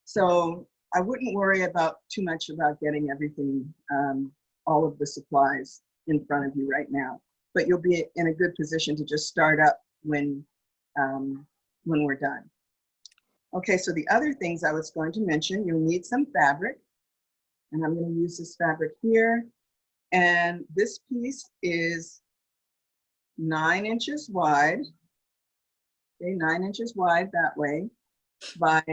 So I wouldn't worry about too much about getting everything, all of the supplies in front of you right now, but you'll be in a good position to just start up when we're done. Okay, so the other things I was going to mention, you'll need some fabric, and I'm going to use this fabric here. And this piece is 9 inches wide, okay, 9 inches wide that way, by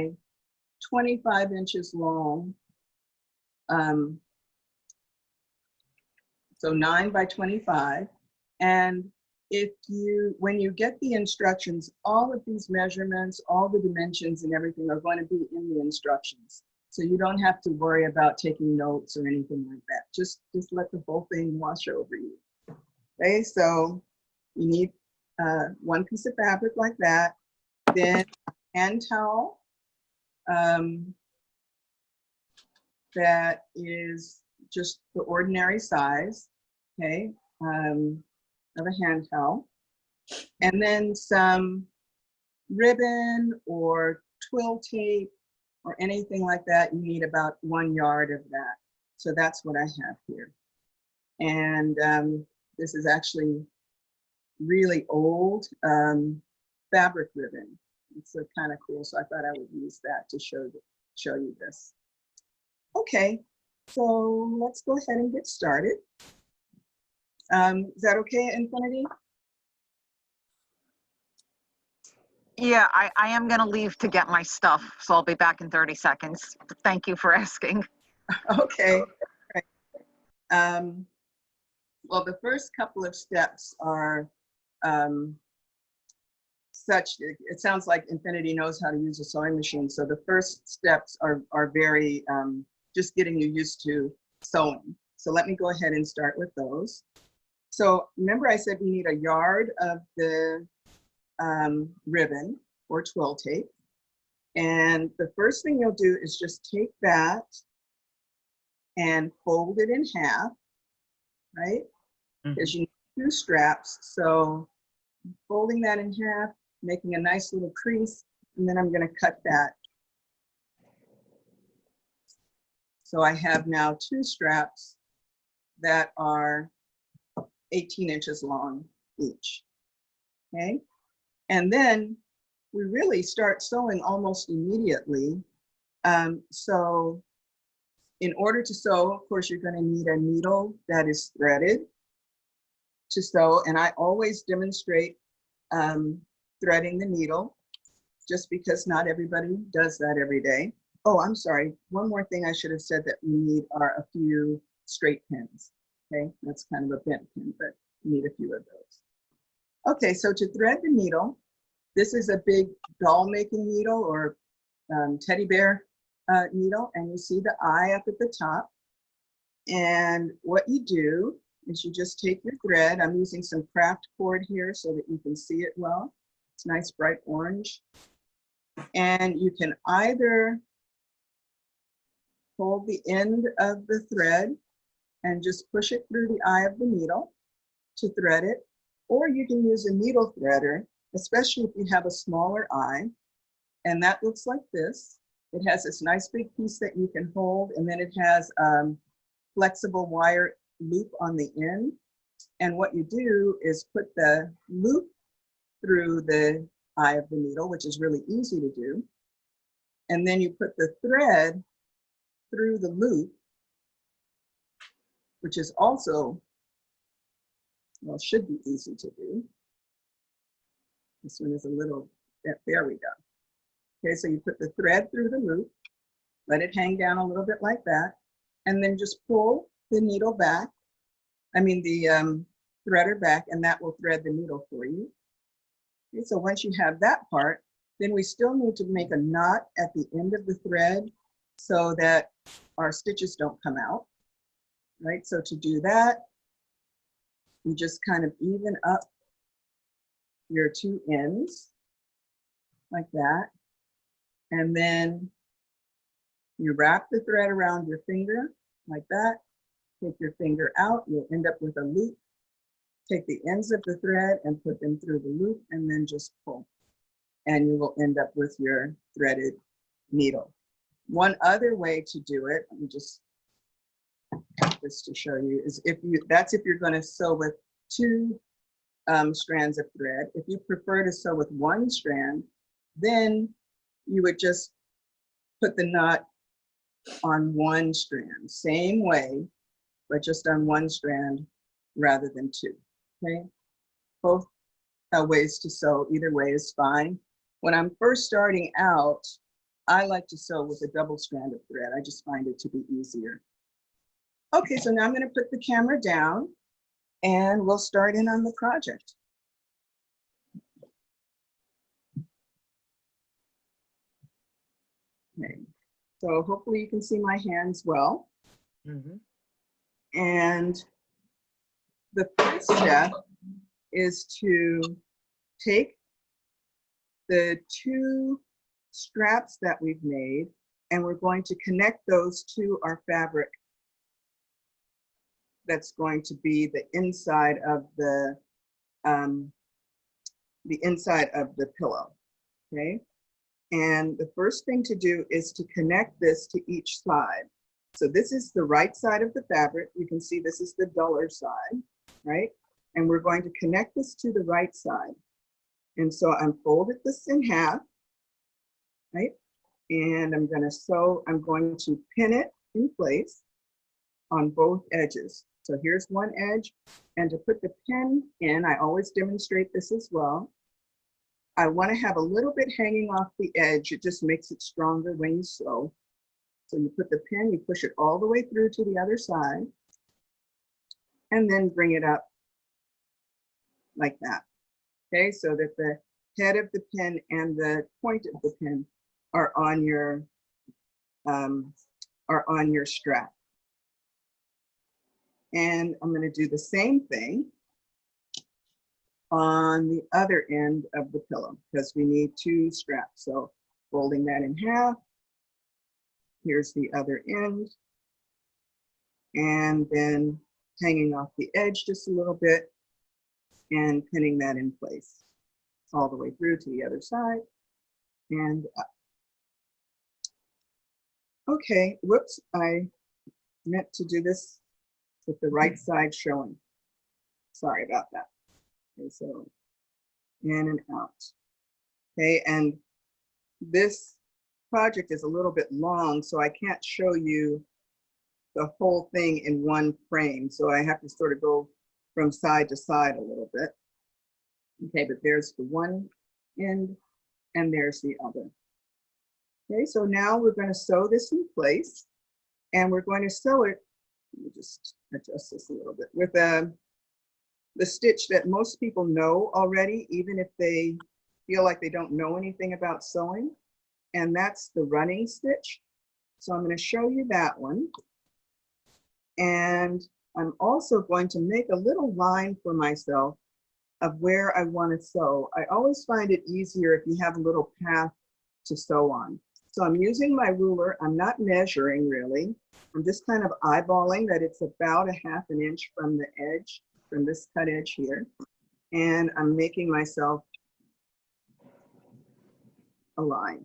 25 inches long. So 9 by 25. And when you get the instructions, all of these measurements, all the dimensions and everything are going to be in the instructions. So you don't have to worry about taking notes or anything like that. Just let the whole thing wash over you. Okay, so you need one piece of fabric like that, then a hand towel that is just the ordinary size, okay, of a hand towel, and then some ribbon or twill tape or anything like that. You need about 1 yard of that. So that's what I have here. And this is actually really old fabric ribbon. It's kind of cool, so I thought I would use that to show you this. Okay, so let's go ahead and get started. Is that okay, Infinity? Yeah, I am going to leave to get my stuff, so I'll be back in 30 seconds. Thank you for asking. Okay. Right. Well, the first couple of steps are it sounds like Infinity knows how to use a sewing machine. So the first steps are very just getting you used to sewing. So let me go ahead and start with those. So remember I said we need a yard of the ribbon or twill tape. And the first thing you'll do is just take that and fold it in half, right? Because you need 2 straps. So folding that in half, making a nice little crease, and then I'm going to cut that. So I have now 2 straps that are 18 inches long each, okay? And then we really start sewing almost immediately. So in order to sew, of course, you're going to need a needle that is threaded to sew, and I always demonstrate threading the needle, just because not everybody does that every day. Oh, I'm sorry. One more thing I should have said that we need are a few straight pins. Okay, that's kind of a bent pin, but you need a few of those. Okay, so to thread the needle, this is a big doll making needle or teddy bear needle, and you see the eye up at the top. And what you do is you just take your thread. I'm using some craft cord here so that you can see it well. It's nice bright orange. And you can either hold the end of the thread and just push it through the eye of the needle to thread it, or you can use a needle threader, especially if you have a smaller eye. And that looks like this. It has this nice big piece that you can hold, and then it has flexible wire loop on the end. And what you do is put the loop through the eye of the needle, which is really easy to do. And then you put the thread through the loop, which is also, well, should be easy to do. This one is a little, there we go. Okay, so you put the thread through the loop, let it hang down a little bit like that, and then just pull the needle back, the threader back, and that will thread the needle for you. Okay, so once you have that part, then we still need to make a knot at the end of the thread so that our stitches don't come out, right? So to do that, you just kind of even up your 2 ends like that. And then you wrap the thread around your finger like that. Take your finger out, you'll end up with a loop. Take the ends of the thread and put them through the loop and then just pull. and you will end up with your threaded needle. One other way to do it, let me just cut this to show you, is if you're going to sew with two strands of thread. If you prefer to sew with one strand, then you would just put the knot on one strand, same way, but just on one strand rather than two. Okay, both ways to sew, either way is fine. When I'm first starting out, I like to sew with a double strand of thread. I just find it to be easier. Okay, so now I'm going to put the camera down and we'll start in on the project. Okay, so hopefully you can see my hands well. And the first step is to take the two straps that we've made and we're going to connect those to our fabric that's going to be the inside of the inside of the pillow. Okay, and the first thing to do is to connect this to each side. So this is the right side of the fabric. You can see this is the duller side, right? And we're going to connect this to the right side. And so I'm folded this in half, right? And I'm going to pin it in place on both edges. So here's one edge, and to put the pin in, I always demonstrate this as well. I want to have a little bit hanging off the edge. It just makes it stronger when you sew. So you put the pin, you push it all the way through to the other side, and then bring it up like that. Okay, so that the head of the pin and the point of the pin are on your strap. And I'm going to do the same thing on the other end of the pillow because we need two straps. So folding that in half, here's the other end, and then hanging off the edge just a little bit and pinning that in place all the way through to the other side and up. Okay, whoops, I meant to do this with the right side showing. Sorry about that. Okay, so in and out. Okay, and this project is a little bit long, so I can't show you the whole thing in one frame. So I have to sort of go from side to side a little bit. Okay, but there's the one end and there's the other. Okay, so now we're going to sew this in place and we're going to sew it. Let me just adjust this a little bit with the stitch that most people know already, even if they feel like they don't know anything about sewing, and that's the running stitch. So I'm going to show you that one. And I'm also going to make a little line for myself of where I want to sew. I always find it easier if you have a little path to sew on. So I'm using my ruler. I'm not measuring really. I'm just kind of eyeballing that it's about a ½ an inch from the edge, from this cut edge here. And I'm making myself a line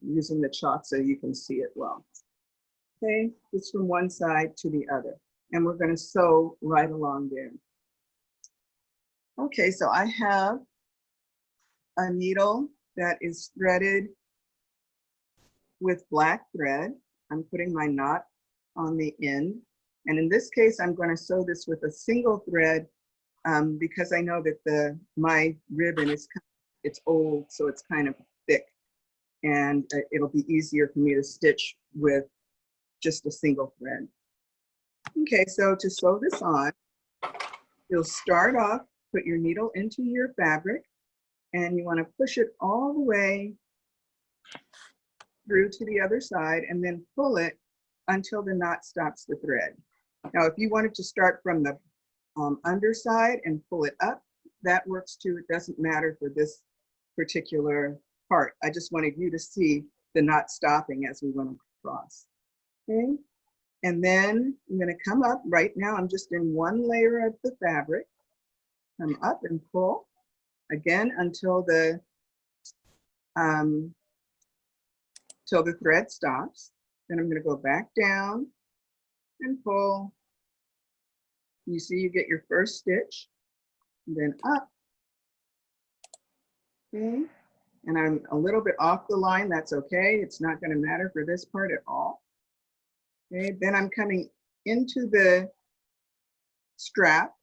using the chalk so you can see it well. Okay, just from one side to the other. And we're going to sew right along there. Okay, so I have a needle that is threaded with black thread. I'm putting my knot on the end. And in this case, I'm going to sew this with a single thread because I know that my ribbon is it's old, so it's kind of thick. And it'll be easier for me to stitch with just a single thread. Okay, so to sew this on, you'll start off, put your needle into your fabric, and you want to push it all the way through to the other side and then pull it until the knot stops the thread. Now, if you wanted to start from the underside and pull it up, that works too. It doesn't matter for this particular part. I just wanted you to see the knot stopping as we went across. Okay, and then I'm going to come up. Right now, I'm just in one layer of the fabric. Come up and pull again until the till the thread stops. Then I'm going to go back down and pull. You see you get your first stitch, and then up. Okay, and I'm a little bit off the line. That's okay. It's not going to matter for this part at all. Okay, then I'm coming into the strap,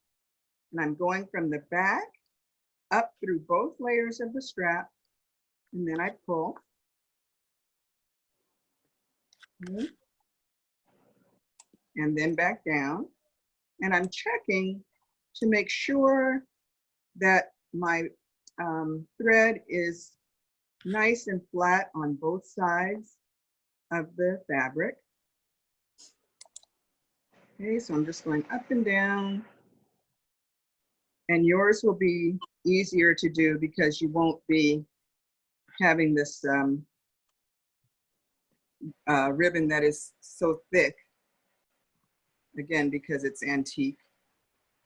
and I'm going from the back up through both layers of the strap, and then I pull. Okay. And then back down, and I'm checking to make sure that my thread is nice and flat on both sides of the fabric. Okay, so I'm just going up and down, and yours will be easier to do because you won't be having this ribbon that is so thick, again, because it's antique.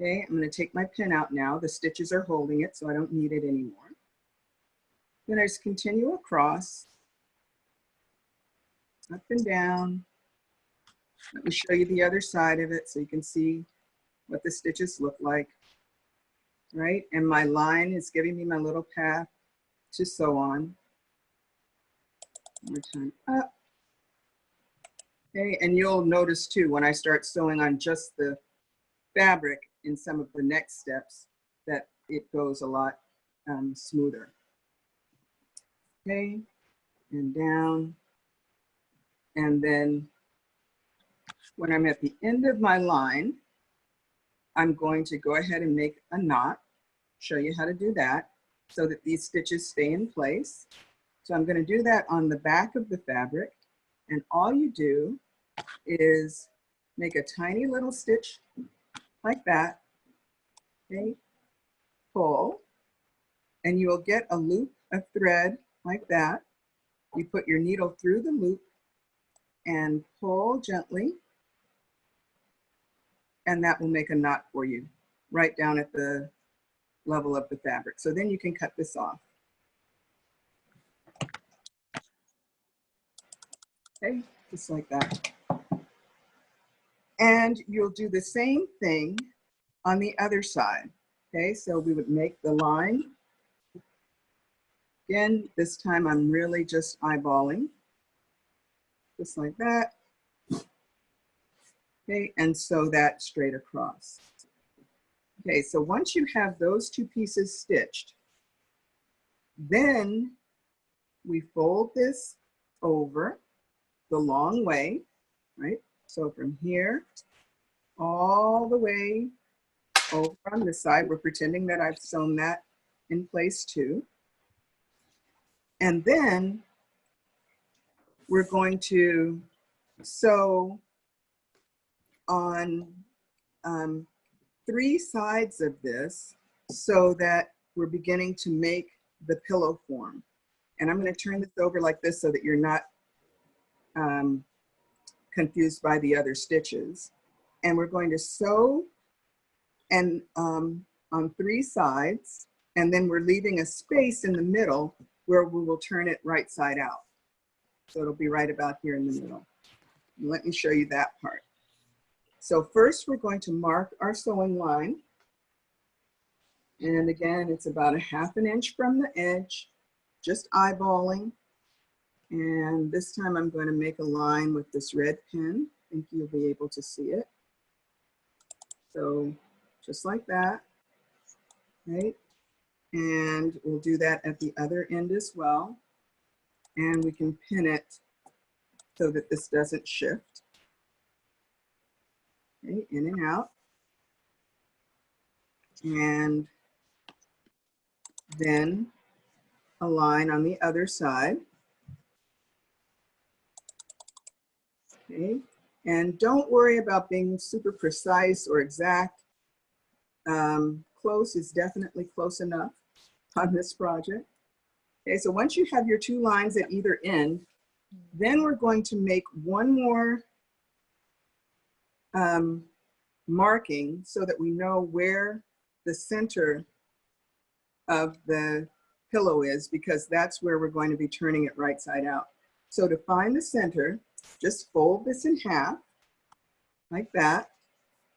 Okay, I'm going to take my pin out now. The stitches are holding it, so I don't need it anymore. Then I just continue across, up and down. Let me show you the other side of it so you can see what the stitches look like, right? And my line is giving me my little path to sew on. One more time up. Okay, and you'll notice too, when I start sewing on just the fabric in some of the next steps, that it goes a lot smoother. Okay, and down. And then when I'm at the end of my line, I'm going to go ahead and make a knot, show you how to do that so that these stitches stay in place. So I'm going to do that on the back of the fabric, and all you do is make a tiny little stitch like that, okay, pull, and you will get a loop of thread like that. You put your needle through the loop and pull gently, and that will make a knot for you right down at the level of the fabric. So then you can cut this off. Okay, just like that. And you'll do the same thing on the other side. Okay, so we would make the line. Again, this time I'm really just eyeballing, just like that. Okay, and sew that straight across. Okay, so once you have those two pieces stitched, then we fold this over the long way, right? So from here all the way over on this side, we're pretending that I've sewn that in place too. And then we're going to sew on 3 sides of this so that we're beginning to make the pillow form. And I'm going to turn this over like this so that you're not confused by the other stitches. And we're going to sew and on 3 sides, and then we're leaving a space in the middle where we will turn it right side out. So it'll be right about here in the middle. And let me show you that part. So first we're going to mark our sewing line. And again, it's about 1/2 inch from the edge, just eyeballing. And this time I'm going to make a line with this red pen. I think you'll be able to see it. So just like that, right? And we'll do that at the other end as well. And we can pin it so that this doesn't shift. Okay, in and out. And then a line on the other side. Okay, and don't worry about being super precise or exact. Close is definitely close enough on this project. Okay, so once you have your 2 lines at either end, then we're going to make one more marking so that we know where the center of the pillow is, because that's where we're going to be turning it right side out. So to find the center, just fold this in half like that,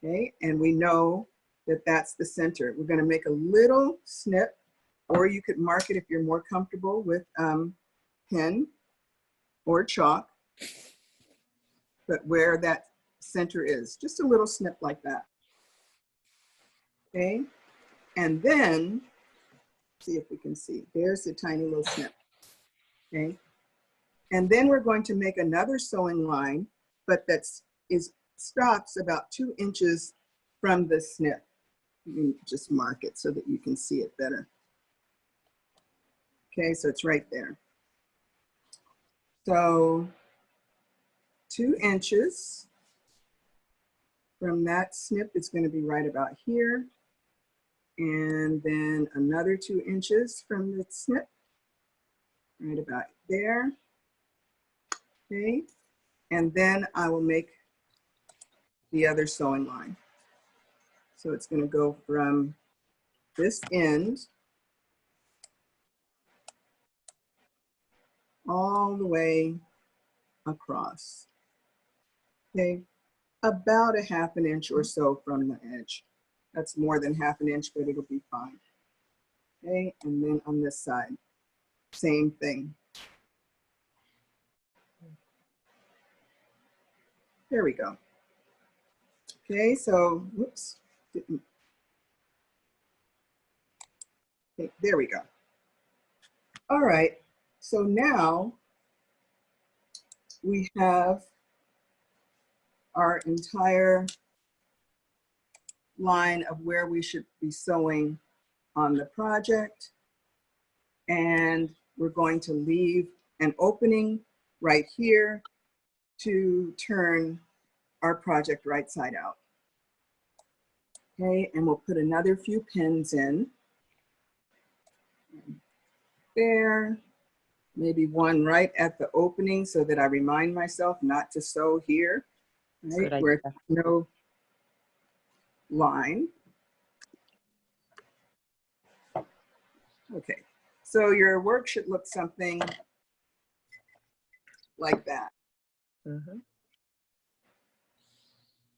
okay? And we know that that's the center. We're going to make a little snip, or you could mark it if you're more comfortable with pen or chalk, but where that center is, just a little snip like that, okay? And then, see if we can see, there's a tiny little snip, okay? And then we're going to make another sewing line, but stops about 2 inches from the snip. You can just mark it so that you can see it better. Okay, so it's right there. So 2 inches from that snip is going to be right about here. And then another 2 inches from the snip, right about there. Okay, and then I will make the other sewing line. So it's going to go from this end all the way across. Okay, about a ½ inch or so from the edge. That's more than ½ inch, but it'll be fine. Okay, and then on this side, same thing. There we go. Okay, so, whoops, didn't. Okay, there we go. All right, so now we have our entire line of where we should be sewing on the project. And we're going to leave an opening right here to turn our project right side out. Okay, and we'll put another few pins in. There, maybe one right at the opening so that I remind myself not to sew here, right, where there's no line. Okay, so your work should look something like that. Mm-hmm.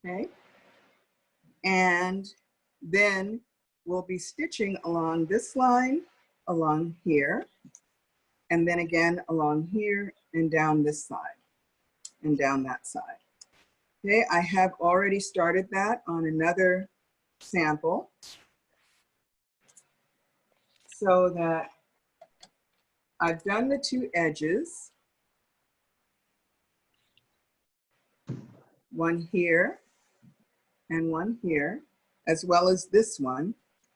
Okay, and then we'll be stitching along this line, along here, and then again along here and down this side and down that side. Okay, I have already started that on another sample so that I've done the 2 edges, one here and one here, as well as this one.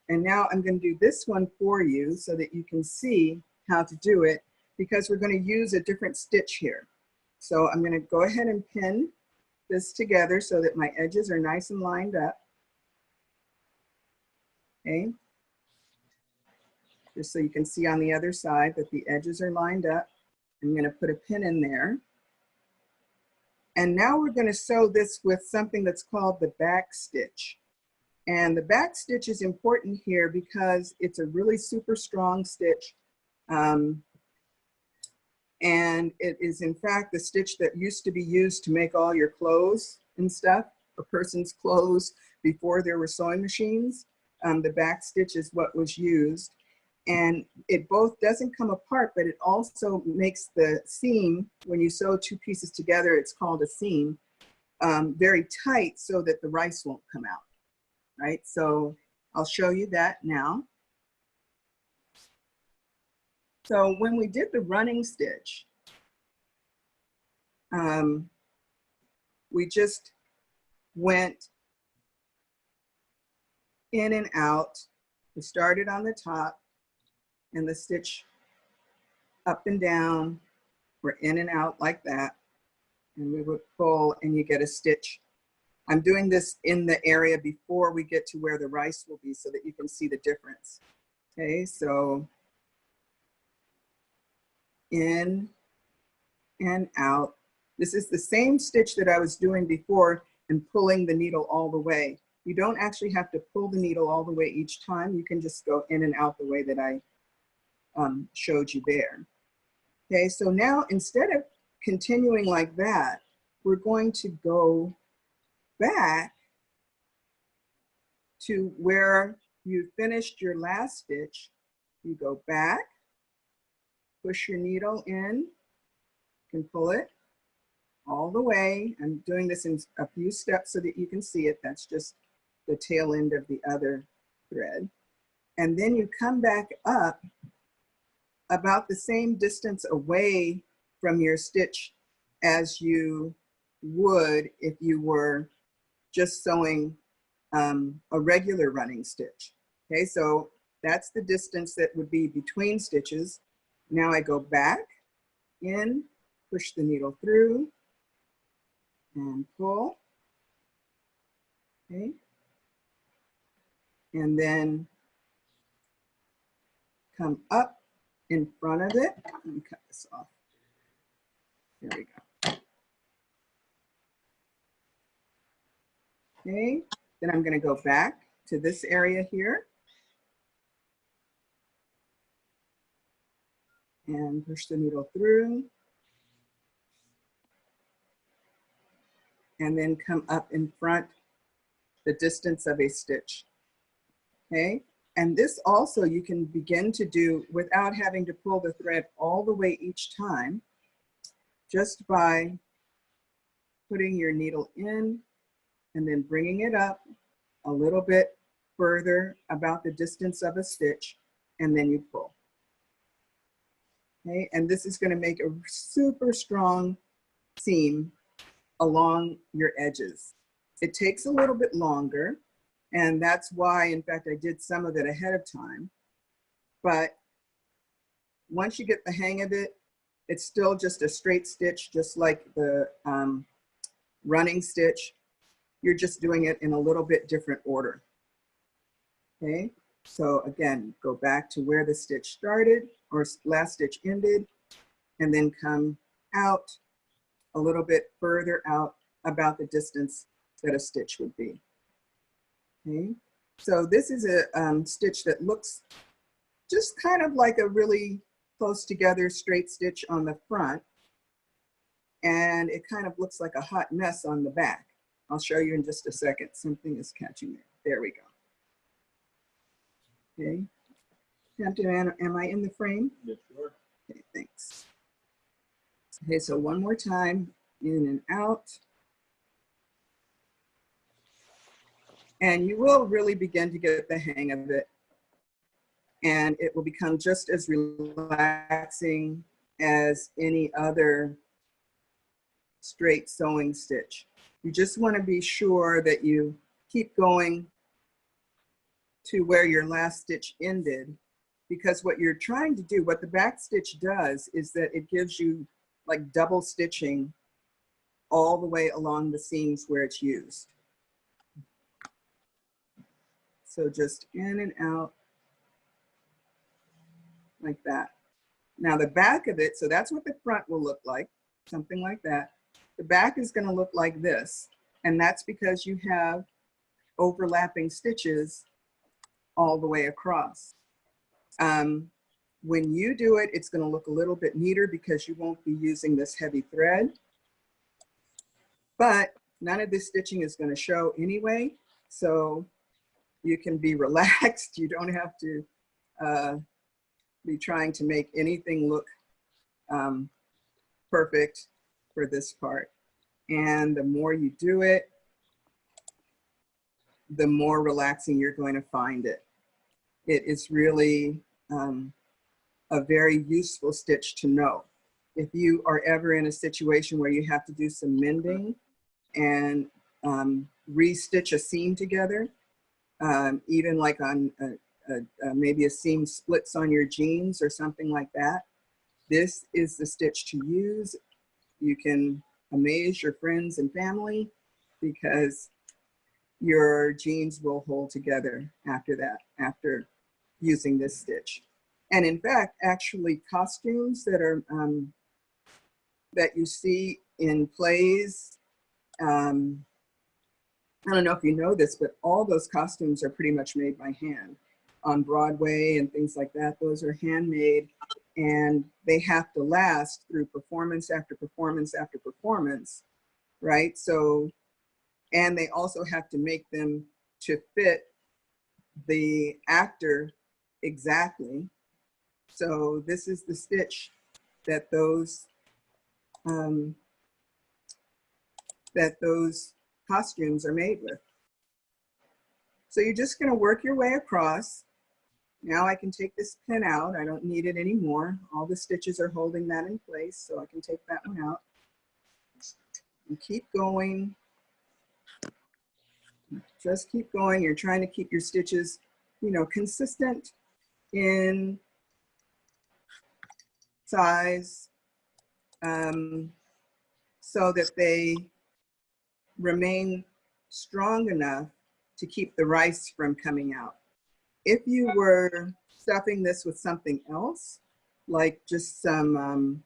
And now I'm going to do this one for you so that you can see how to do it, because we're going to use a different stitch here. So I'm going to go ahead and pin this together so that my edges are nice and lined up. Okay. Just so you can see on the other side that the edges are lined up. I'm going to put a pin in there. And now we're going to sew this with something that's called the back stitch. And the back stitch is important here because it's a really super strong stitch. And it is in fact the stitch that used to be used to make all your clothes and stuff, a person's clothes before there were sewing machines. The back stitch is what was used. And it both doesn't come apart, but it also makes the seam, when you sew 2 pieces together, it's called a seam, very tight so that the rice won't come out, right? So I'll show you that now. So when we did the running stitch, we just went in and out. We started on the top and the stitch up and down, we're in and out like that. And we would pull and you get a stitch. I'm doing this in the area before we get to where the rice will be so that you can see the difference. Okay, so in and out. This is the same stitch that I was doing before and pulling the needle all the way. You don't actually have to pull the needle all the way each time. You can just go in and out the way that I showed you there. Okay, so now instead of continuing like that, we're going to go back to where you finished your last stitch. You go back, push your needle in, you can pull it all the way. I'm doing this in a few steps so that you can see it. That's just the tail end of the other thread. And then you come back up about the same distance away from your stitch as you would if you were just sewing a regular running stitch. Okay, so that's the distance that would be between stitches. Now I go back in, push the needle through, and pull. Okay, and then come up in front of it. Let me cut this off. There we go. Okay, then I'm going to go back to this area here and push the needle through, and then come up in front the distance of a stitch. Okay, and this also you can begin to do without having to pull the thread all the way each time, just by putting your needle in and then bringing it up a little bit further, about the distance of a stitch, and then you pull. Okay, and this is going to make a super strong seam along your edges. It takes a little bit longer, and that's why, in fact, I did some of it ahead of time. But once you get the hang of it, it's still just a straight stitch, just like the running stitch. You're just doing it in a little bit different order. Okay, so again, go back to where the stitch started or last stitch ended, and then come out a little bit further out, about the distance that a stitch would be. Okay, so this is a stitch that looks just kind of like a really close together straight stitch on the front, and it kind of looks like a hot mess on the back. I'll show you in just a second. Something is catching there. There we go. Okay, Hampton, am I in the frame? Yes, sure. Okay, thanks. Okay, so one more time, in and out. And you will really begin to get the hang of it. And it will become just as relaxing as any other straight sewing stitch. You just want to be sure that you keep going to where your last stitch ended, because what you're trying to do, what the back stitch does, is that it gives you like double stitching all the way along the seams where it's used. So just in and out like that. Now the back of it, so that's what the front will look like, something like that. The back is going to look like this, and that's because you have overlapping stitches all the way across. When you do it, it's going to look a little bit neater because you won't be using this heavy thread, but none of this stitching is going to show anyway, so you can be relaxed. You don't have to be trying to make anything look perfect for this part. And the more you do it, the more relaxing you're going to find it. It is really a very useful stitch to know. If you are ever in a situation where you have to do some mending and re-stitch a seam together, even like on maybe a seam splits on your jeans or something like that, this is the stitch to use. You can amaze your friends and family because your jeans will hold together after that, after using this stitch. And in fact, actually costumes that are that you see in plays, I don't know if you know this, but all those costumes are pretty much made by hand. on Broadway and things like that. Those are handmade, and they have to last through performance after performance after performance, right? So, and they also have to make them to fit the actor exactly. So this is the stitch that those costumes are made with. So you're just going to work your way across. Now I can take this pin out. I don't need it anymore. All the stitches are holding that in place, so I can take that one out. And keep going. Just keep going. You're trying to keep your stitches, you know, consistent in size, so that they remain strong enough to keep the rice from coming out. If you were stuffing this with something else, like just some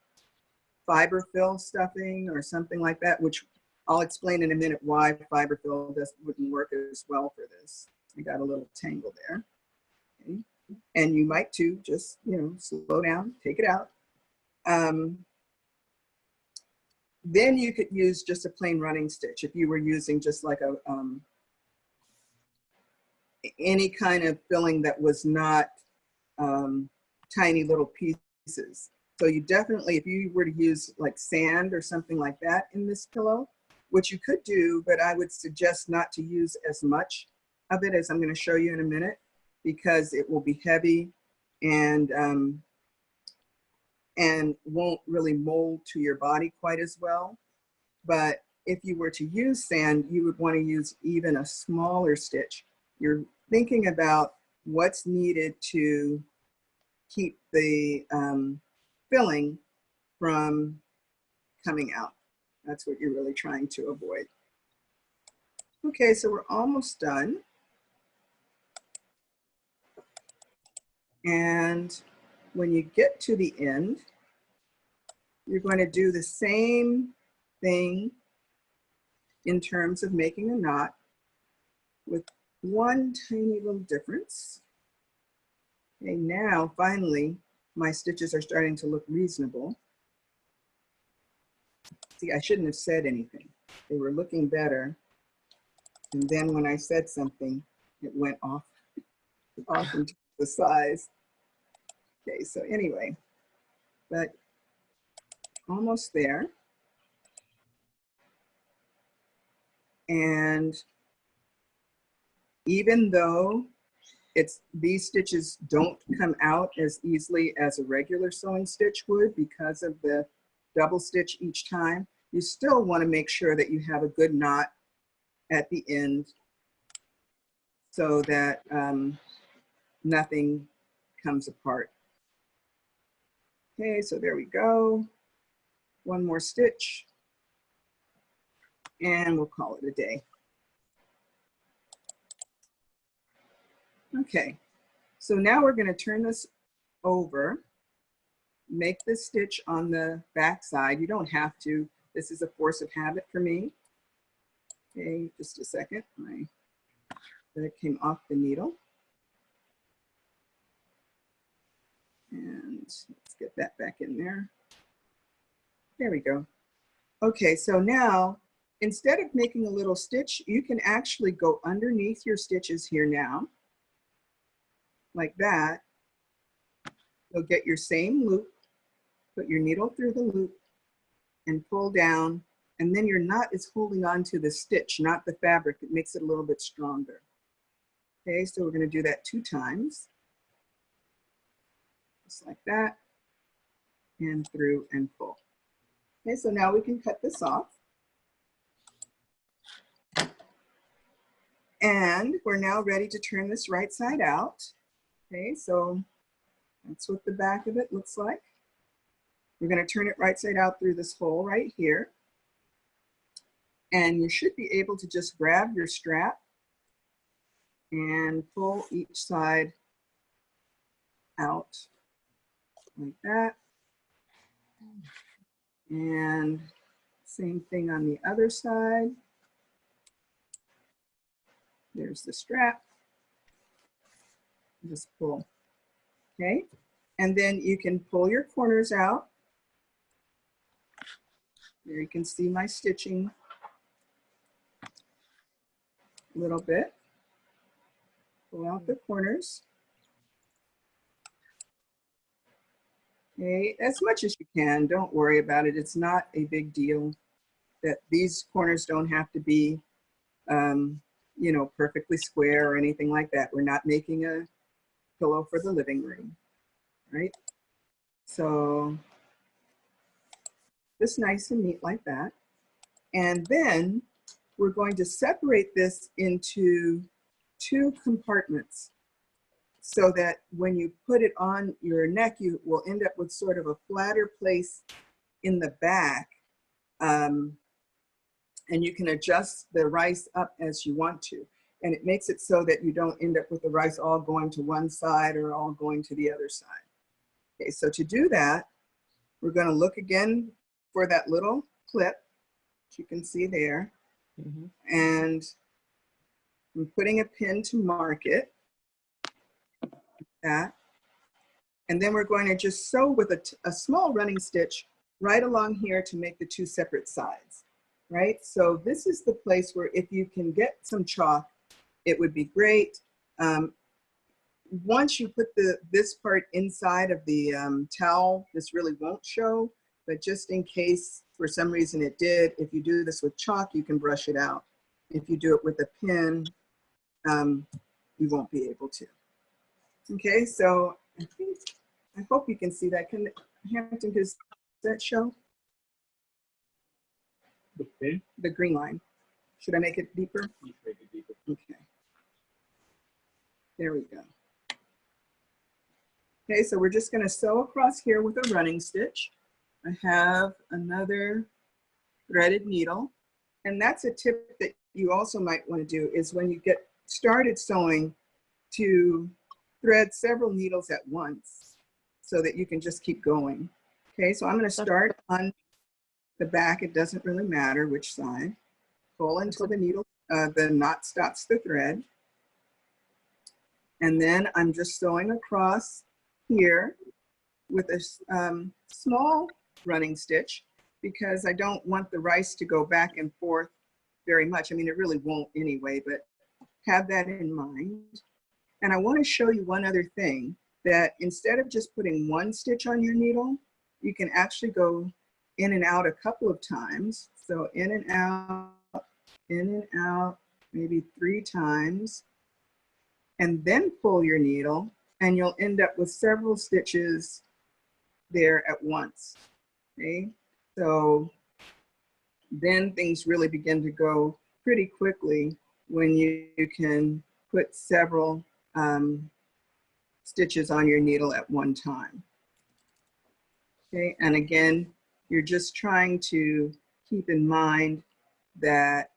fiber fill stuffing or something like that, which I'll explain in a minute why fiber fill wouldn't work as well for this. I got a little tangle there. Okay. And you might too, just, you know, slow down, take it out. Then you could use just a plain running stitch if you were using just like a any kind of filling that was not tiny little pieces. So you definitely, if you were to use like sand or something like that in this pillow, which you could do, but I would suggest not to use as much of it as I'm going to show you in a minute, because it will be heavy and won't really mold to your body quite as well. But if you were to use sand, you would want to use even a smaller stitch. You're thinking about what's needed to keep the filling from coming out. That's what you're really trying to avoid. Okay, so we're almost done. And when you get to the end, you're going to do the same thing in terms of making a knot, with one tiny little difference. Okay, now finally, my stitches are starting to look reasonable. See, I shouldn't have said anything. They were looking better. And then when I said something, it went off into the size. Okay, so anyway, but almost there. And even though these stitches don't come out as easily as a regular sewing stitch would because of the double stitch each time, you still want to make sure that you have a good knot at the end so that nothing comes apart. Okay, so there we go. One more stitch and we'll call it a day. Okay, so now we're going to turn this over, make the stitch on the back side. You don't have to. This is a force of habit for me. Okay, just a second. That came off the needle. And let's get that back in there. There we go. Okay, so now, instead of making a little stitch, you can actually go underneath your stitches here now, like that. You'll get your same loop, put your needle through the loop, and pull down, and then your knot is holding on to the stitch, not the fabric. It makes it a little bit stronger. Okay, so we're going to do that 2 times. Just like that, and through and pull. Okay, so now we can cut this off. And we're now ready to turn this right side out. Okay, so that's what the back of it looks like. We're going to turn it right side out through this hole right here. And you should be able to just grab your strap and pull each side out like that. And same thing on the other side. There's the strap. Just pull, okay? And then you can pull your corners out. There you can see my stitching a little bit. Pull out the corners. Okay, as much as you can, don't worry about it. It's not a big deal that these corners don't have to be, you know, perfectly square or anything like that. We're not making a pillow for the living room, right? So just nice and neat like that. And then we're going to separate this into 2 compartments so that when you put it on your neck, you will end up with sort of a flatter place in the back. And you can adjust the rice up as you want to. And it makes it so that you don't end up with the rice all going to one side or all going to the other side. Okay, so to do that, we're going to look again for that little clip, which you can see there. And I'm putting a pin to mark it. That. And then we're going to just sew with a small running stitch right along here to make the 2 separate sides, right? So this is the place where if you can get some chalk, it would be great. Once you put this part inside of the towel, this really won't show, but just in case for some reason it did, if you do this with chalk, you can brush it out. If you do it with a pin, you won't be able to. Okay, so I hope you can see that. Can Hampton, does that show? The pin? The green line. Should I make it deeper? You make it deeper. Okay. There we go. Okay, so we're just going to sew across here with a running stitch. I have another threaded needle. And that's a tip that you also might want to do is when you get started sewing to thread several needles at once so that you can just keep going. Okay, so I'm going to start on the back. It doesn't really matter which side. Pull until the needle, the knot stops the thread. And then I'm just sewing across here with a small running stitch because I don't want the rice to go back and forth very much. I mean, it really won't anyway, but have that in mind. And I want to show you one other thing, that instead of just putting 1 stitch on your needle, you can actually go in and out a couple of times. So in and out, maybe 3 times, and then pull your needle, and you'll end up with several stitches there at once. Okay, so then things really begin to go pretty quickly when you can put several stitches on your needle at one time. Okay, and again, you're just trying to keep in mind that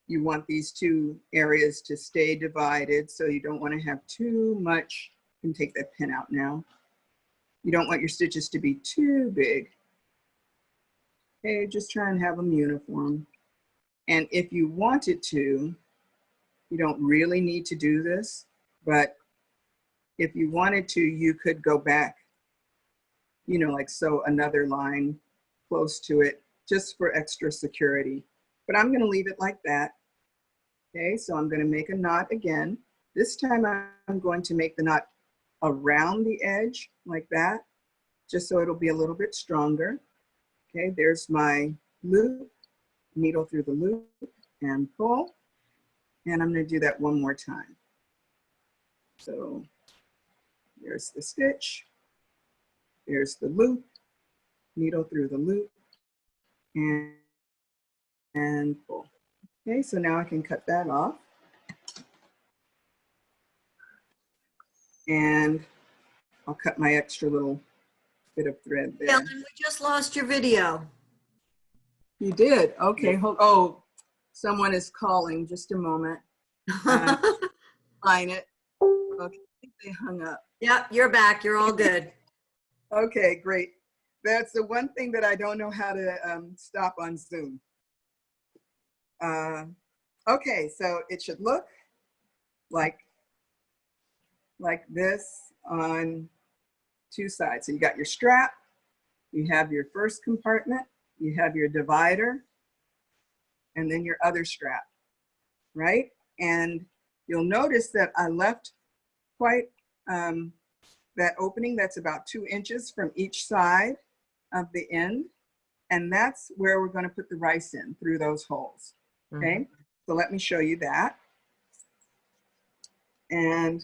you want these 2 areas to stay divided, so you don't want to have too much. You can take that pin out now. You don't want your stitches to be too big. Okay, just try and have them uniform. And if you wanted to, you don't really need to do this, but if you wanted to, you could go back, you know, like sew another line close to it just for extra security. But I'm going to leave it like that. Okay, so I'm going to make a knot again. This time I'm going to make the knot around the edge like that, just so it'll be a little bit stronger. Okay, there's my loop, needle through the loop and pull. And I'm going to do that one more time. So there's the stitch, there's the loop, needle through the loop, and pull. Okay, so now I can cut that off. And I'll cut my extra little bit of thread there. Ellen, we just lost your video. You did? Okay. Oh, someone is calling. Just a moment. Find it. Okay, I think they hung up. Yep, you're back. You're all good. Okay, great. That's the one thing that I don't know how to stop on Zoom. Okay, so it should look like like this on two sides. So you got your strap, you have your first compartment, you have your divider, and then your other strap, right? And you'll notice that I left quite that opening that's about 2 inches from each side of the end. And that's where we're going to put the rice in, through those holes. Okay, so let me show you that. And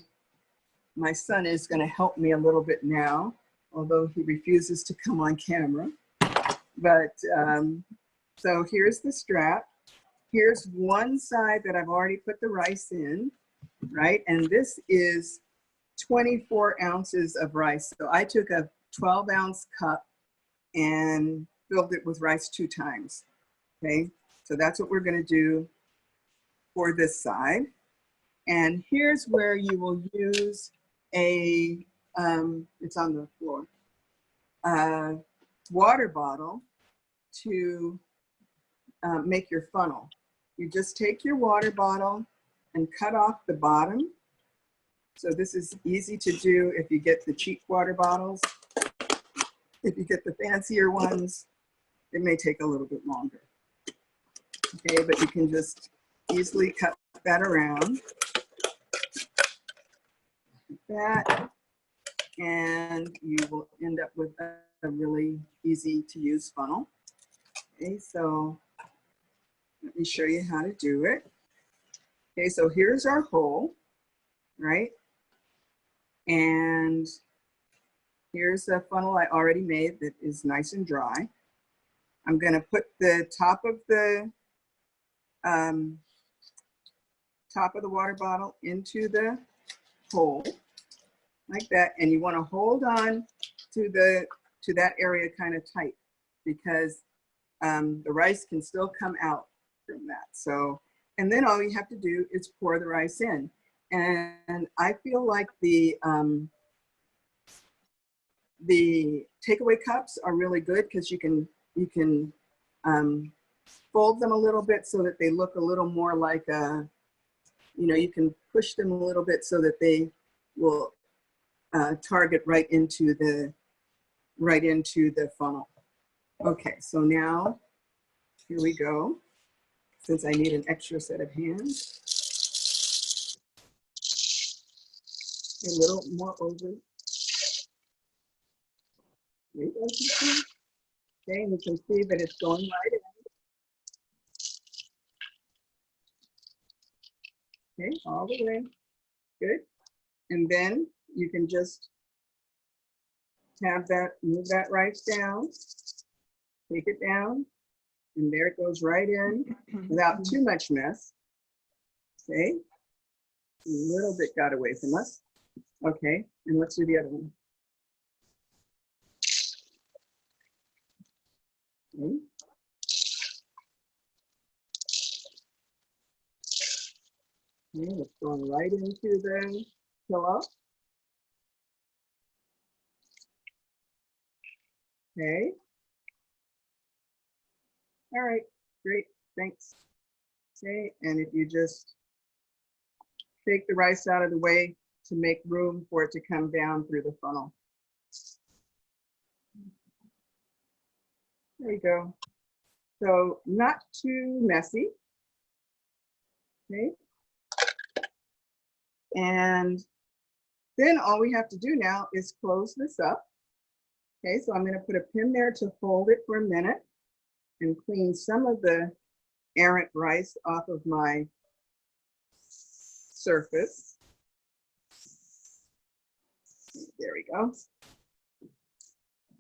my son is going to help me a little bit now, although he refuses to come on camera. But so here's the strap. Here's one side that I've already put the rice in, right? And this is 24 ounces of rice. So I took a 12-ounce cup and filled it with rice 2 times. Okay, so that's what we're going to do for this side. And here's where you will use a, it's on the floor, water bottle to make your funnel. You just take your water bottle and cut off the bottom. So this is easy to do if you get the cheap water bottles. If you get the fancier ones, it may take a little bit longer. Okay, but you can just easily cut that around. Like that, and you will end up with a really easy to use funnel. Okay, so let me show you how to do it. Okay, so here's our hole, right? And here's a funnel I already made that is nice and dry. I'm going to put the top of the water bottle into the hole like that, and you want to hold on to that area kind of tight, because the rice can still come out from that. So, and then all you have to do is pour the rice in. And I feel like the takeaway cups are really good, because you can fold them a little bit so that they look a little more like a, you can push them a little bit so that they will target right into the funnel. Okay, so now here we go. Since I need an extra set of hands, a little more over. Okay, and you can see that it's going right in. Okay, all the way. Good. And then you can just move that rice down, take it down, and there it goes right in without too much mess. Okay, a little bit got away from us. Okay, and let's do the other one. Okay. Okay, it's going right into the pillow. Okay. All right, great, thanks. Okay, and if you just take the rice out of the way to make room for it to come down through the funnel. There you go. So not too messy. Okay. And then all we have to do now is close this up. Okay, so I'm going to put a pin there to hold it for a minute and clean some of the errant rice off of my surface. There we go.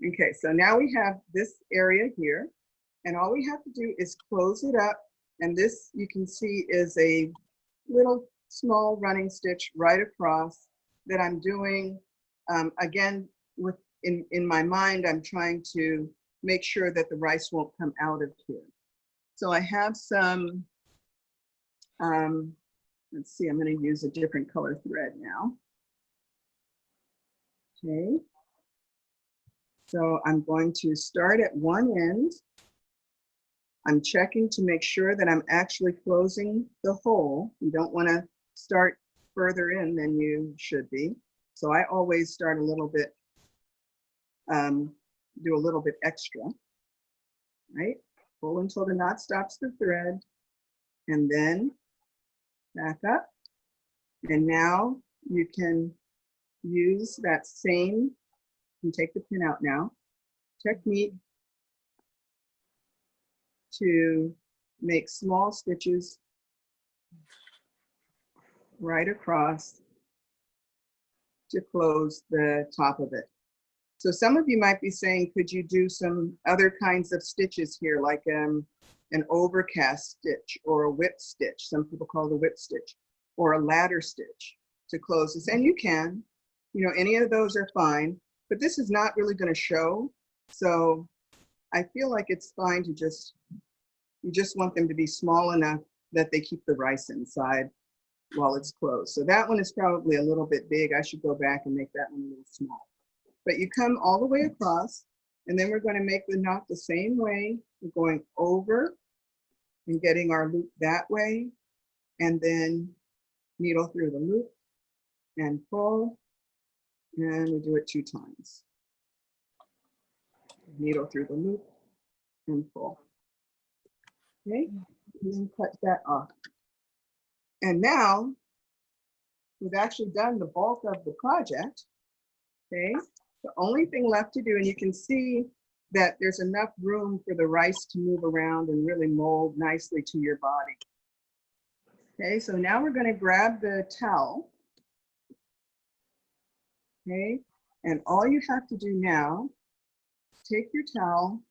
Okay, so now we have this area here, and all we have to do is close it up. And this, you can see, is a little small running stitch right across that I'm doing. Again, in my mind, I'm trying to make sure that the rice won't come out of here. So I have some, let's see, I'm going to use a different color thread now. Okay. So I'm going to start at one end. I'm checking to make sure that I'm actually closing the hole. You don't want to start further in than you should be. So I always start a little bit, do a little bit extra, right? Pull until the knot stops the thread, and then back up. And now you can use that same, you can take the pin out now, technique to make small stitches right across to close the top of it. So some of you might be saying, could you do some other kinds of stitches here, like an overcast stitch or a whip stitch? Some people call it a whip stitch, or a ladder stitch to close this. And you can, you know, any of those are fine, but this is not really going to show. So I feel like it's fine to just, you just want them to be small enough that they keep the rice inside while it's closed. So that one is probably a little bit big. I should go back and make that one a little small. But you come all the way across, and then we're going to make the knot the same way. We're going over and getting our loop that way, and then needle through the loop and pull, and we do it 2 times. Needle through the loop and pull. Okay, and then cut that off. And now we've actually done the bulk of the project. Okay, the only thing left to do, and you can see that there's enough room for the rice to move around and really mold nicely to your body. Okay, so now we're going to grab the towel. Okay, and all you have to do now, take your towel,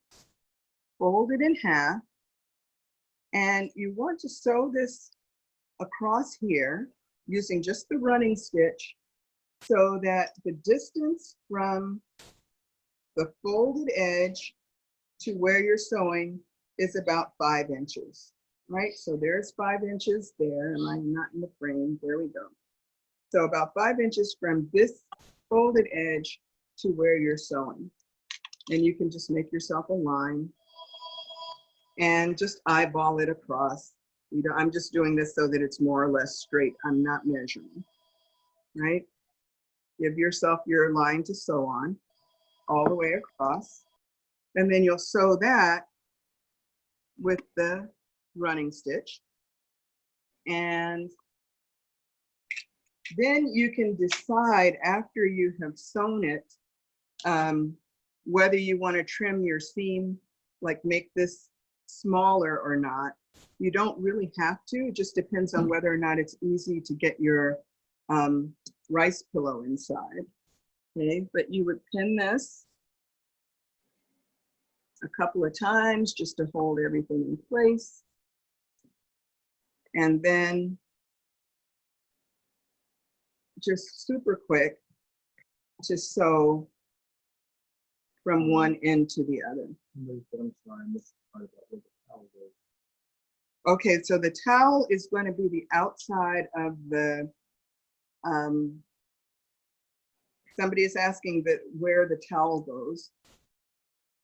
fold it in half, and you want to sew this across here using just the running stitch, so that the distance from the folded edge to where you're sewing is about 5 inches, right? So there's 5 inches there, and I'm not in the frame, there we go. So about 5 inches from this folded edge to where you're sewing. And you can just make yourself a line and just eyeball it across. You know, I'm just doing this so that it's more or less straight. I'm not measuring, right? Give yourself your line to sew on all the way across. And then you'll sew that with the running stitch. And then you can decide after you have sewn it, whether you want to trim your seam, like make this smaller or not. You don't really have to. It just depends on whether or not it's easy to get your rice pillow inside. Okay, but you would pin this a couple of times just to hold everything in place. And then just super quick to sew from one end to the other. Okay, so the towel is going to be the outside of the, somebody is asking that where the towel goes.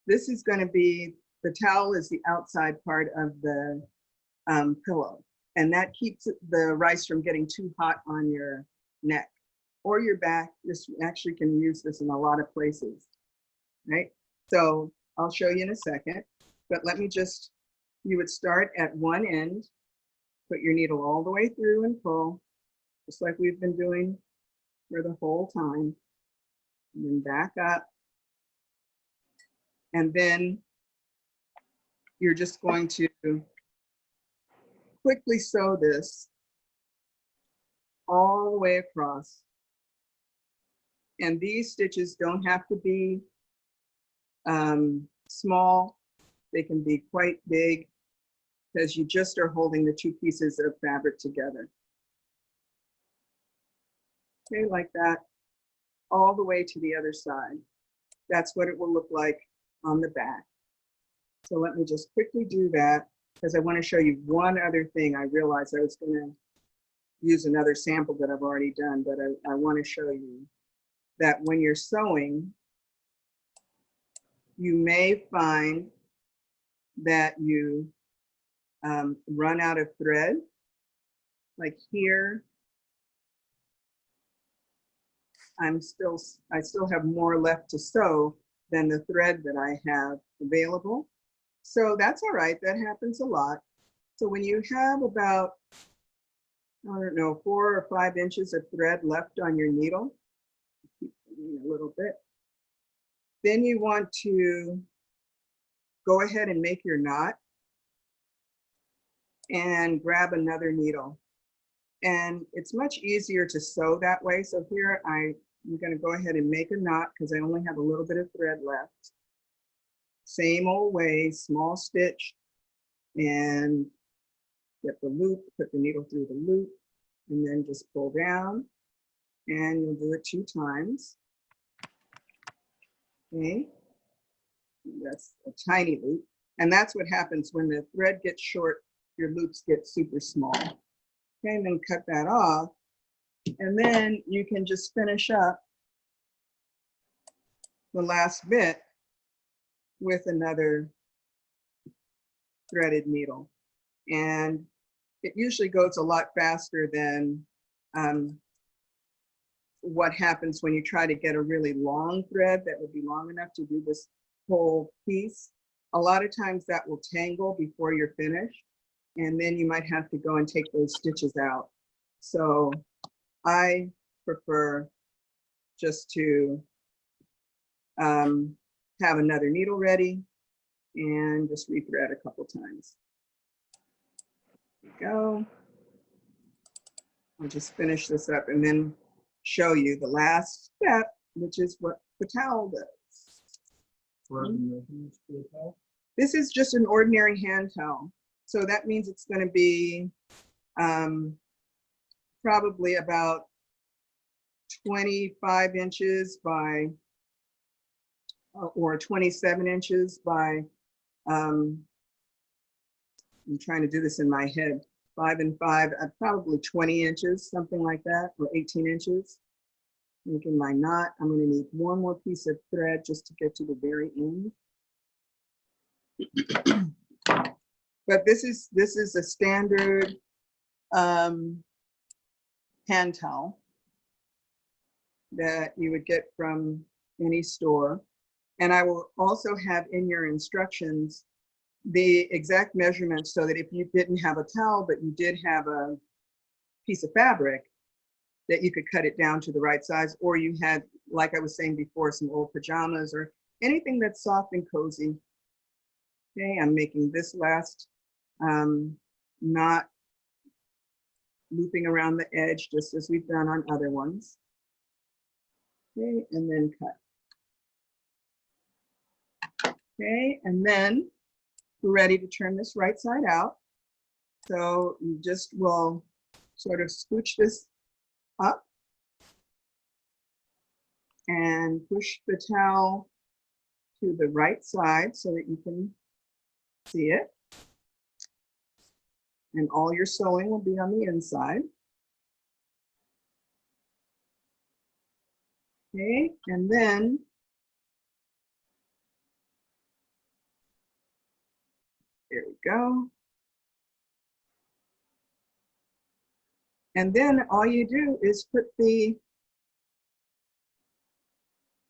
This is going to be, the towel is the outside part of the pillow, and that keeps the rice from getting too hot on your neck or your back. This actually can use this in a lot of places, right? So I'll show you in a second, but let me just, you would start at one end, put your needle all the way through and pull, just like we've been doing for the whole time, and then back up. And then you're just going to quickly sew this all the way across. And these stitches don't have to be small. They can be quite big because you just are holding the 2 pieces of fabric together. Okay, like that, all the way to the other side. That's what it will look like on the back. So let me just quickly do that because I want to show you one other thing. I realized I was going to use another sample that I've already done, but I want to show you that when you're sewing, you may find that you run out of thread, like here. I still have more left to sew than the thread that I have available. So that's all right, that happens a lot. So when you have about, I don't know, 4 or 5 inches of thread left on your needle, keep a little bit, then you want to go ahead and make your knot and grab another needle. And it's much easier to sew that way. So here I'm going to go ahead and make a knot because I only have a little bit of thread left. Same old way, small stitch and get the loop, put the needle through the loop, and then just pull down, and you'll do it 2 times. Okay, that's a tiny loop. And that's what happens when the thread gets short, your loops get super small. Okay, and then cut that off. And then you can just finish up the last bit with another threaded needle. And it usually goes a lot faster than what happens when you try to get a really long thread that would be long enough to do this whole piece. A lot of times that will tangle before you're finished, and then you might have to go and take those stitches out. So I prefer just to have another needle ready and just rethread a couple times. There we go. I'll just finish this up and then show you the last step, which is what the towel does. This is just an ordinary hand towel. So that means it's going to be probably about 25 inches by, or 27 inches by, I'm trying to do this in my head, 5 and 5, probably 20 inches, something like that, or 18 inches. Making my knot. I'm going to need one more piece of thread just to get to the very end. But this is a standard hand towel that you would get from any store. And I will also have in your instructions the exact measurements so that if you didn't have a towel, but you did have a piece of fabric, that you could cut it down to the right size, or you had, like I was saying before, some old pajamas or anything that's soft and cozy. Okay, I'm making this last knot, looping around the edge just as we've done on other ones. Okay, and then cut. Okay, and then we're ready to turn this right side out. So you just will sort of scooch this up and push the towel to the right side so that you can see it. And all your sewing will be on the inside. Okay, and then there we go. And then all you do is put the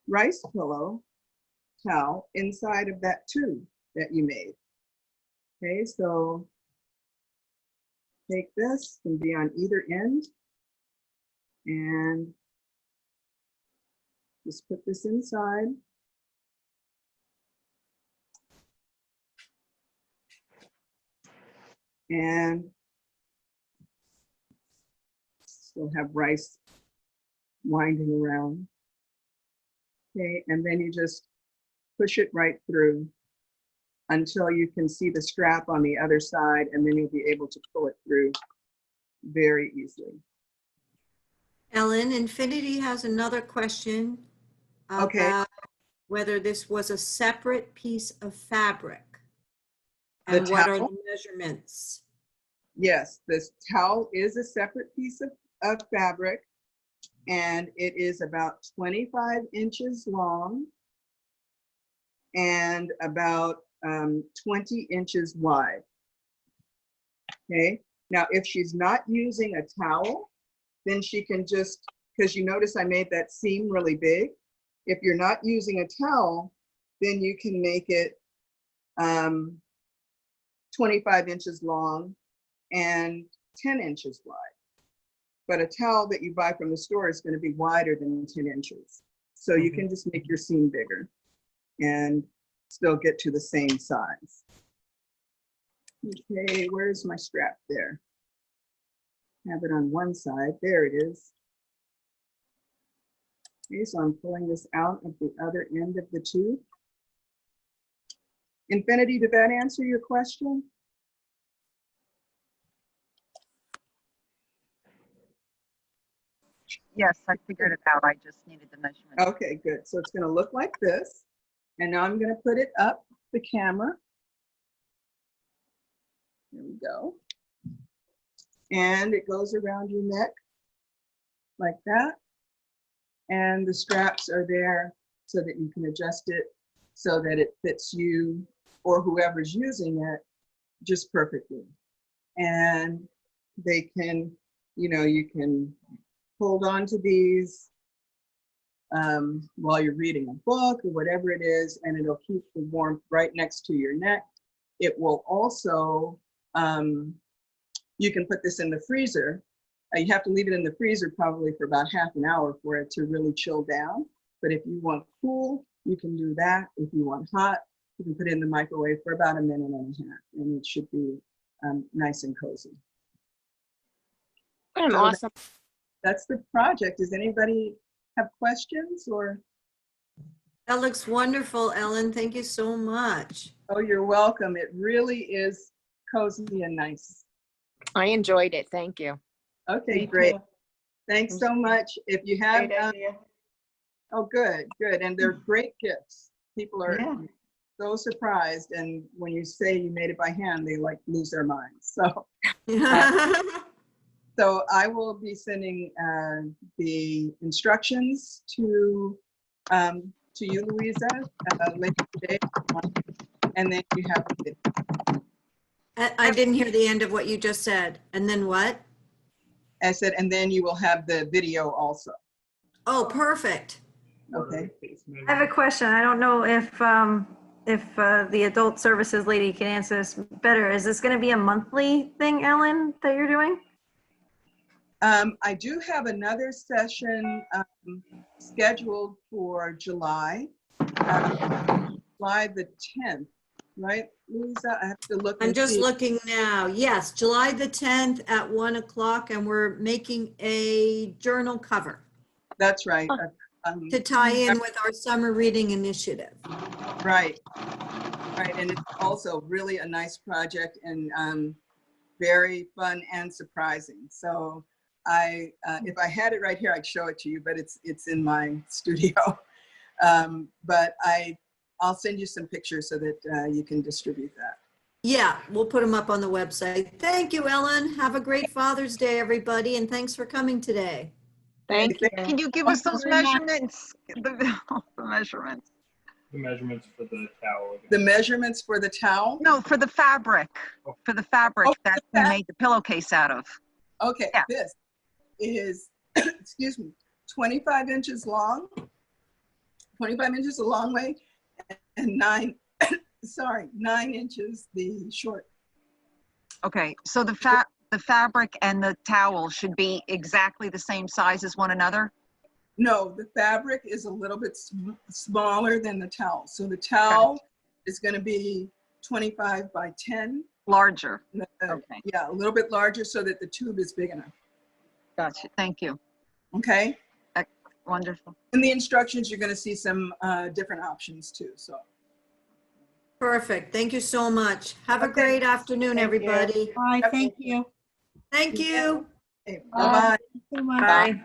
rice pillow towel inside of that tube that you made. Okay, so take this and be on either end and just put this inside. And still have rice winding around. Okay, and then you just push it right through until you can see the strap on the other side, and then you'll be able to pull it through very easily. Ellen, Infinity has another question Okay. about whether this was a separate piece of fabric. The And what are towel? the measurements? Yes, this towel is a separate piece of fabric, and it is about 25 inches long and about 20 inches wide. Okay, now if she's not using a towel, then she can just because you notice I made that seam really big. If you're not using a towel, then you can make it 25 inches long and 10 inches wide. But a towel that you buy from the store is going to be wider than 10 inches. So you can just make your seam bigger and still get to the same size. Okay, where's my strap there? Have it on one side. There it is. Okay, so I'm pulling this out of the other end of the tube. Infinity, did that answer your question? Yes, I figured it out. I just needed the measurement. Okay, good. So it's going to look like this. And now I'm going to put it up the camera. There we go. And it goes around your neck like that. And the straps are there so that you can adjust it so that it fits you or whoever's using it just perfectly. And they can, you can hold on to these while you're reading a book or whatever it is, and it'll keep the warmth right next to your neck. It will also, you can put this in the freezer. You have to leave it in the freezer probably for about half an hour for it to really chill down. But if you want cool, you can do that. If you want hot, you can put it in the microwave for about a minute and a half, and it should be nice and cozy. What an So awesome. that's the project. Does anybody have questions or? That looks wonderful, Ellen. Thank you so much. Oh, you're welcome. It really is cozy and nice. I enjoyed it. Thank you. Okay, great. Thanks so much. If you have, oh, good. And they're great gifts. People are so surprised. And when you say you made it by hand, they like lose their minds. So, so I will be sending the instructions to you, Louisa, later today. And then you have it. I didn't hear the end of what you just said. And then what? I said, and then you will have the video also. Oh, perfect. Okay. I have a question. I don't know if the adult services lady can answer this better. Is this going to be a monthly thing, Ellen, that you're doing? I do have another session scheduled for July, July the 10th, right, Louisa? I have to look. I'm and just see. looking now. Yes, July the 10th at 1 o'clock, and we're making a journal cover That's right. to tie in with our summer reading initiative. Right. And it's also really a nice project and very fun and surprising. So if I had it right here, I'd show it to you, but it's in my studio. But I'll send you some pictures so that you can distribute that. Yeah, we'll put them up on the website. Thank you, Ellen. Have a great Father's Day, everybody, and thanks for coming today. Thank you. Can you give us those measurements? The measurements. The measurements for the towel. The measurements for the towel? No, for the fabric. For the fabric Oh, that you made the pillowcase out of. Okay, Yeah. This is, excuse me, 25 inches long, 25 inches a long way, and 9 inches the short. Okay, so the fabric and the towel should be exactly the same size as one another? No, the fabric is a little bit smaller than the towel. So the towel is going to be 25 by 10. Larger. Okay. Yeah, a little bit larger so that the tube is big enough. Gotcha. Thank you. Okay. Wonderful. In the instructions, you're going to see some different options too. So. Perfect. Thank you so much. Have a Okay. great afternoon, everybody. Bye, thank you. Thank you. Okay, bye-bye. So much. Bye.